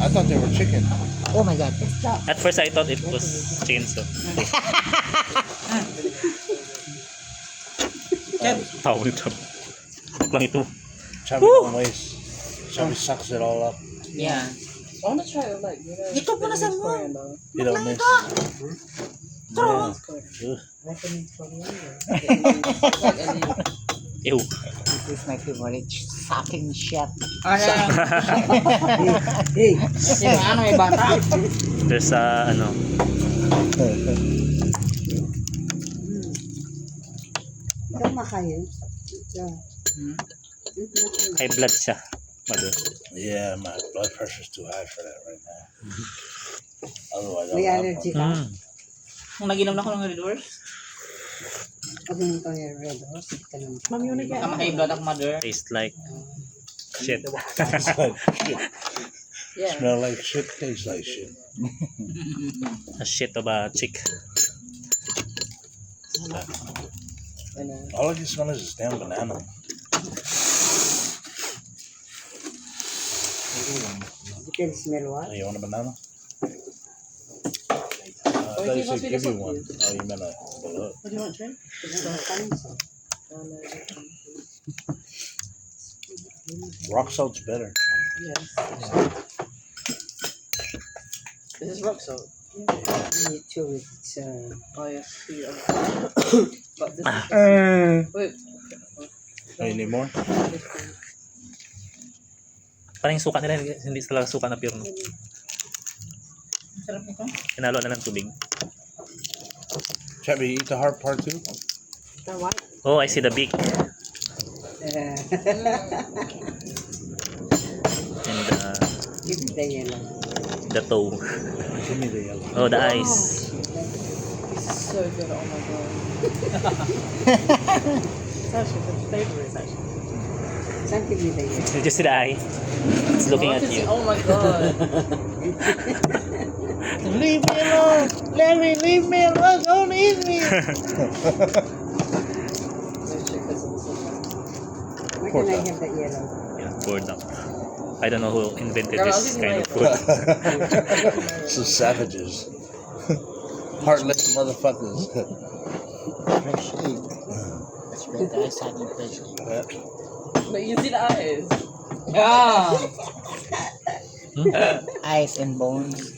I thought they were chicken. Oh my God. At first I thought it was chainsaw. Tao ito. Lang ito. Chubby don't waste. Chubby sucks it all up. Yeah. I want to try it like, you know. Ito pa na sa mo. coriander. You don't miss. True. Ugh. Like an coriander. Ew. This is my favorite sucking shit. Hey, sino ano may bata? There's ano. Ikaw makain. High blood siya. Mother. Yeah, my blood pressure's too high for that right now. Otherwise, May I'll allergy ka? Kung naginom na ko ng Red Horse, Pag yung red horse, ka naman. Ma'am, yun baka maka blood ako, mother. Tastes like shit. Yeah. Smell like shit, tastes like shit. A shit of a chick. All I can smell is this damn banana. You can smell what? Oh, you want a banana? I thought you said give you one. Oh, you meant a bullet. What do you want, Trey? Rock salt's better. Yes. This is rock salt. Me too. It's oh yes. But this is wait. Oh, you need more? Parang yung suka nila, hindi talaga suka na pure. No? Sarap nito. Kinalo na ng tubig. Chubby, you eat the hard part too? The what? Oh, I see the beak. Uh, And Give me the yellow. the toe. Give me the yellow. Oh, the eyes. This is so good. Oh my god. It's actually the favorite. Actually. Some give me the yellow. Did you see the eye? It's looking at you. Oh my god. Leave me alone! Leave me alone! Don't eat me! Why can I have that yellow? Yeah, poor duck. I don't know who invented this kind of food. Some savages. Heartless motherfuckers. Fresh egg. That's better. I said it fresh egg. But you see the eyes. Yeah! Eyes and bones.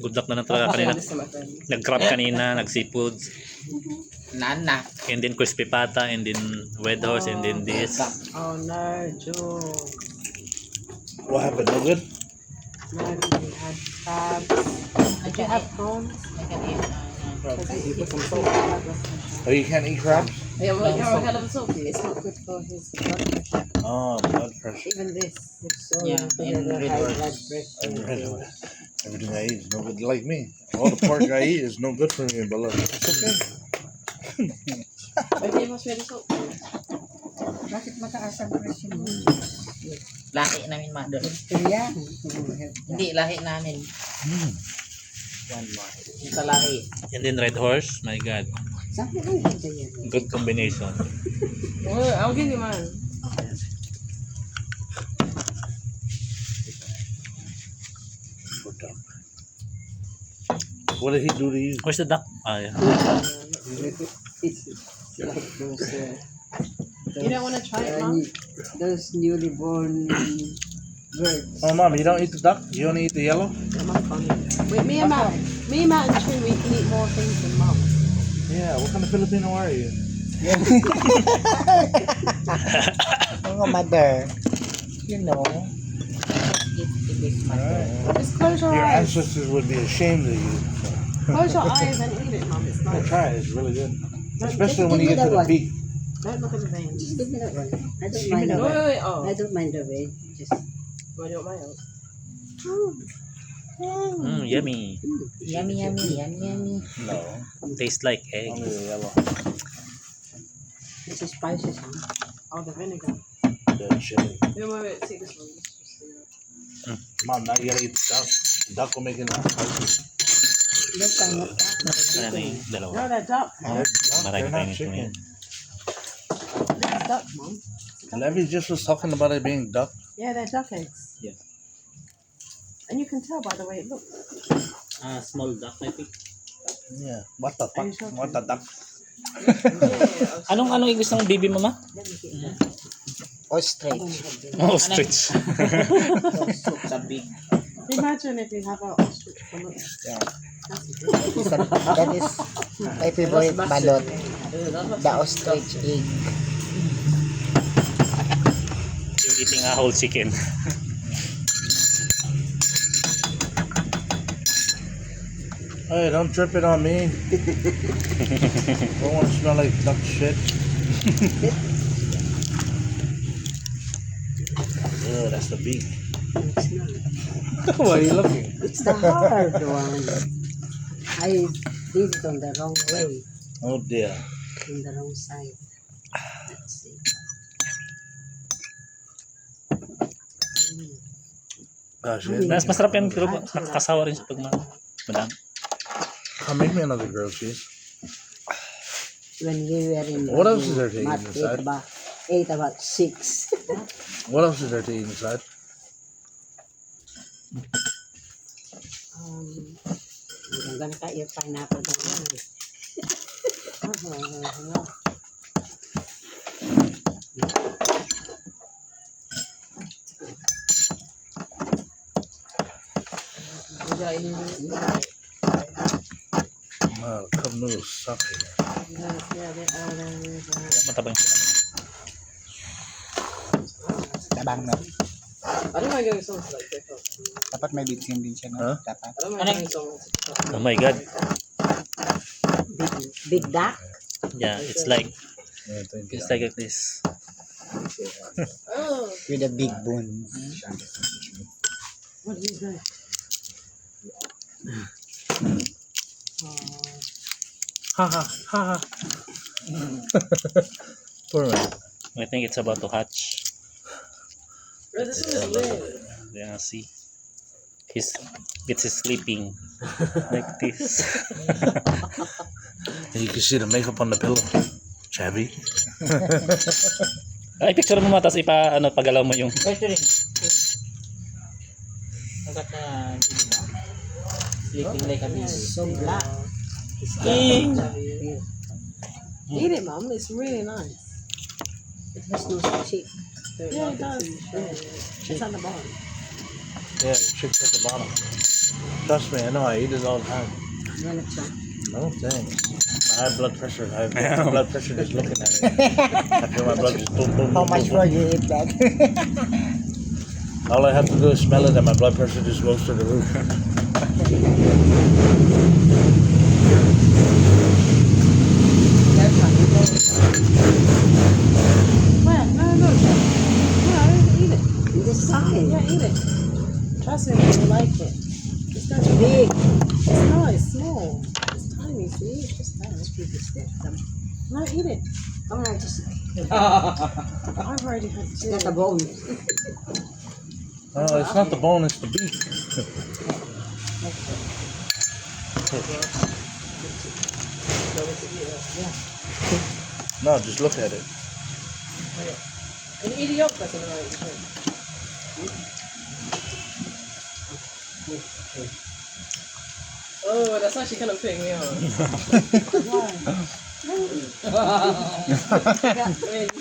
Good luck na lang talaga kanina. This is my friend. Nag-crab kanina, nag-seafood, Nana. and then crispy pata, and then red horse, and then this. Oh no, Joe. What happened? No good? No, we had crabs. Did you have prawns? I can eat Because you put some salt. Oh, you can't eat crabs? Yeah, well, you're kind of salty. It's not good for his blood pressure. Oh, blood pressure. Even this, it's so Yeah, good for and the red high horse. blood pressure. Everything I eat is no good. Like me. All the pork I eat is no good for me, but look, it's okay. Okay, mas very salty. Bakit mataas ang presyo mo? Lahi namin, mother. Korean. Hindi, lahi namin. One more. Yung sa lahi. And then red horse, my god. Something like that. Good combination. Well, I'll give you mine. What did he do to you? Where's the duck? Ah, yeah. It's like those. You don't want to try it, Mom? Those newly born birds. Oh, Mom, you don't eat the duck? You only eat the yellow? Wait, me and Matt and Trin, we can eat more things than Mom. Yeah, what kind of Filipino are you? Mga mother. You know. It is mother. Just close your Your eyes. ancestors would be ashamed of you. Close your eyes and eat it, Mom. It's Yeah, nice. try it. It's really good. Don't- Especially just when you give me get to that the one. beak. Don't look at the veins. Just give me that one. I don't Give me mind that the Wait, way. wait, oh. I don't mind the way. Just Why do you want my help? Yummy. Yummy, yummy, yummy, yummy. No, Tastes like egg. only the yellow. it's spices, huh? Oh, the vinegar. The chili. Wait, wait, wait. Take this one. Just do it. Mom, now you gotta eat the duck. The duck will make it not spicy. Look, I'm not Ano na yung dalawa? No, they're duck. They're Marami not tayong chicken. ito. This is duck, Mom. Levy just was talking about it being duck. Yeah, they're duck eggs. Yeah. And you can tell by the way it looks. Small duck, I think. Yeah. What the Are you fuck? sure? What the duck? Anong ibig ng baby mama? Let me get that. Ostrich. Ostrich. Sa big. Imagine if you have an ostrich from it. Yeah. That is my favorite balot. The ostrich egg. You're eating a whole chicken. Hey, don't drip it on me. Don't want to smell like duck shit. Yeah, that's the beak. It's not. Why are you looking? It's the hard one. I did it on the wrong way, Oh dear. on the wrong side. Let's see. Gosh, shit. Mas masarap yan pero nakakasawa rin siya pag madami. Come make me another grilled cheese. When we were in What else is there to eat math, inside? ate about 6. What else is there to eat inside? I'm gonna cut your pineapple down. Wow, cup noodles suck here. Matabang siya. Tabang na. I don't mind going songs like this. Dapat may bitsin din siya. No? Huh? Dapat. I don't mind going songs. Oh my god. Big duck? Yeah, it's like Yeah, thank you. it's like this. Oh, With a big bone. what is that? Ha ha ha ha. Poor man. I think it's about to hatch. Bro, this one is lit. Yeah, see. It's sleeping like this. And you can see the makeup on the pillow. Chabby. Ay, picture mo tapos pagalaw mo yung Pwede rin. Nagat na sleeping like a beast. So black. Eat it, mom. It's really nice. It has no cheek. Yeah, it does. It's on the bottom. Yeah, chicks at the bottom. Trust me, I know. I eat it all the time. You wanna try? No thanks. I have blood pressure. I have blood pressure just looking at it. I feel my blood just boom, boom, How boom, much boom, more boom. you eat that? All I have to do is smell it and my blood pressure just goes to the roof. Where? No, eat it. This side. Yeah, eat it. Trust me, you like it. It's not Big. It's not. It's small. It's tiny. See, it's just that. No, eat it. Come on, just I've already had two. get the bone. No, it's not the bone, it's the beak. No, just look at it. And eat the yolk. That's another way. Oh, that's actually kind of putting me on. Why?